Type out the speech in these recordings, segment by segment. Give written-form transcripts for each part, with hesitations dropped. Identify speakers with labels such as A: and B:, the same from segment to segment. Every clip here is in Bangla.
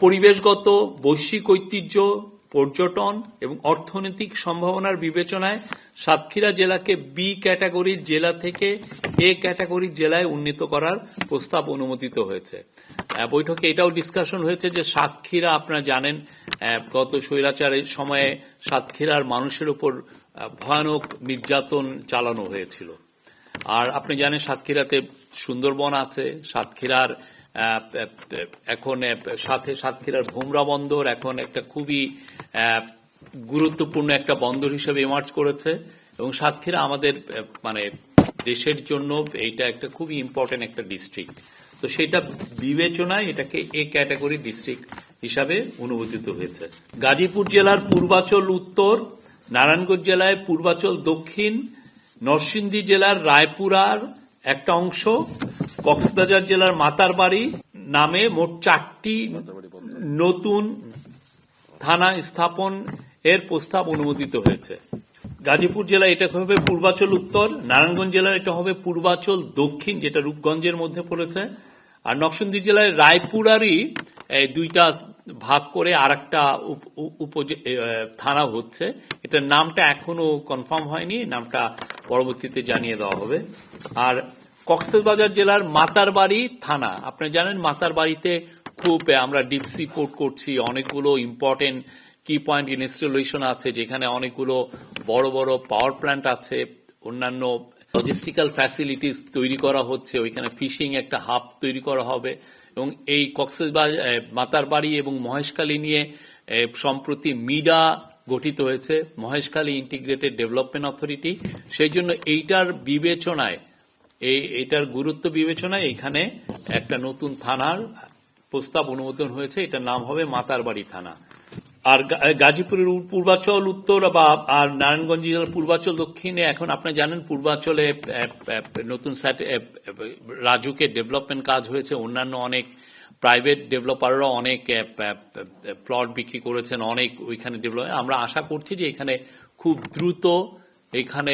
A: পরিবেশগত, বৈশ্বিক ঐতিহ্য, পর্যটন এবং অর্থনৈতিক সম্ভাবনার বিবেচনায় সাতক্ষীরা জেলাকে বি ক্যাটাগরির জেলা থেকে এ ক্যাটাগরির জেলায় উন্নীত করার প্রস্তাব অনুমোদিত হয়েছে। বৈঠকে এটাও ডিসকাশন হয়েছে যে সাতক্ষীরা আপনারা জানেন গত স্বৈরাচারের সময়ে সাতক্ষীরার মানুষের উপর ভয়ানক নির্যাতন চালানো হয়েছিল। আর আপনি জানেন সাতক্ষীরাতে সুন্দরবন আছে, সাতক্ষীরার এখন সাথে সাতক্ষীরার ভোমরা বন্দর এখন একটা খুবই গুরুত্বপূর্ণ একটা বন্দর হিসেবে ইমার্জ করেছে এবং সাতক্ষীরা আমাদের মানে দেশের জন্য এইটা একটা খুবই ইম্পর্টেন্ট একটা ডিস্ট্রিক্ট। তো সেটা বিবেচনায় এটাকে এ ক্যাটাগরি ডিস্ট্রিক্ট হিসাবে অনুমোদিত হয়েছে। গাজীপুর জেলার পূর্বাচল উত্তর, নারায়ণগঞ্জ জেলায় পূর্বাচল দক্ষিণ, নরসিংদী জেলার রায়পুরার একটা অংশ, কক্সবাজার জেলার মাতারবাড়ি নামে মোট 4টি নতুন থানা স্থাপন এর প্রস্তাব অনুমোদিত হয়েছে। গাজীপুর জেলা এটা হবে পূর্বাচল উত্তর, নারায়ণগঞ্জ জেলার এটা হবে পূর্বাচল দক্ষিণ যেটা রূপগঞ্জের মধ্যে পড়েছে, আর নরসিংদী জেলায় রায়পুরারই দুইটা ভাগ করে আর একটা থানা হচ্ছে। এটার নামটা এখনো কনফার্ম হয়নি, নামটা পরবর্তীতে জানিয়ে দেওয়া হবে। আর কক্সবাজার জেলার মাতারবাড়ি থানা, আপনি জানেন মাতারবাড়িতে খুব আমরা ডিপ সি পোর্ট করছি, অনেকগুলো ইম্পর্টেন্ট কি পয়েন্ট ইনস্টলেশন আছে যেখানে অনেকগুলো বড় বড় পাওয়ার প্ল্যান্ট আছে, অন্যান্য লজিস্টিক্যাল ফ্যাসিলিটিস তৈরি করা হচ্ছে, ওইখানে ফিশিং একটা হাব তৈরি করা হবে এবং এই কক্সবাজার মাতারবাড়ি এবং মহেশখালী নিয়ে সম্প্রতি মিডা গঠিত হয়েছে, মহেশখালী ইন্টিগ্রেটেড ডেভেলপমেন্ট অথরিটি। সেই জন্য এইটার বিবেচনায় এটার গুরুত্ব বিবেচনায় এখানে একটা নতুন থানার প্রস্তাব অনুমোদন হয়েছে, এটার নাম হবে মাতারবাড়ি থানা। আর গাজীপুরের পূর্বাচল উত্তর বা আর নারায়ণগঞ্জ জেলার পূর্বাচল দক্ষিণে এখন আপনি জানেন পূর্বাচলে নতুন রাজুকের ডেভেলপমেন্ট কাজ হয়েছে, অন্যান্য অনেক প্রাইভেট ডেভেলপাররা অনেক প্লট বিক্রি করেছেন, অনেক ওইখানে ডেভেলপ। আমরা আশা করছি যে এখানে খুব দ্রুত এখানে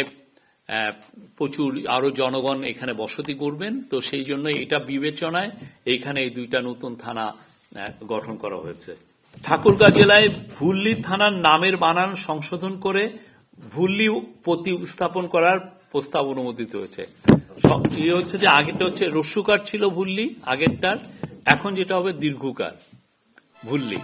A: প্রচুর আরো জনগণ এখানে বসতি করবেন। তো সেই জন্য এটা বিবেচনায় এইখানে এই দুইটা নতুন থানা গঠন করা হয়েছে। ঠাকুরগাঁও জেলায় ভুল্লি থানার নামের বানান সংশোধন করে ভুল্লি প্রতিস্থাপন করার প্রস্তাব অনুমোদিত হয়েছে। হচ্ছে যে আগেরটা হচ্ছে রস্যুকার ছিল ভুল্লি আগেরটার, এখন যেটা হবে দীর্ঘকার ভুল্লি।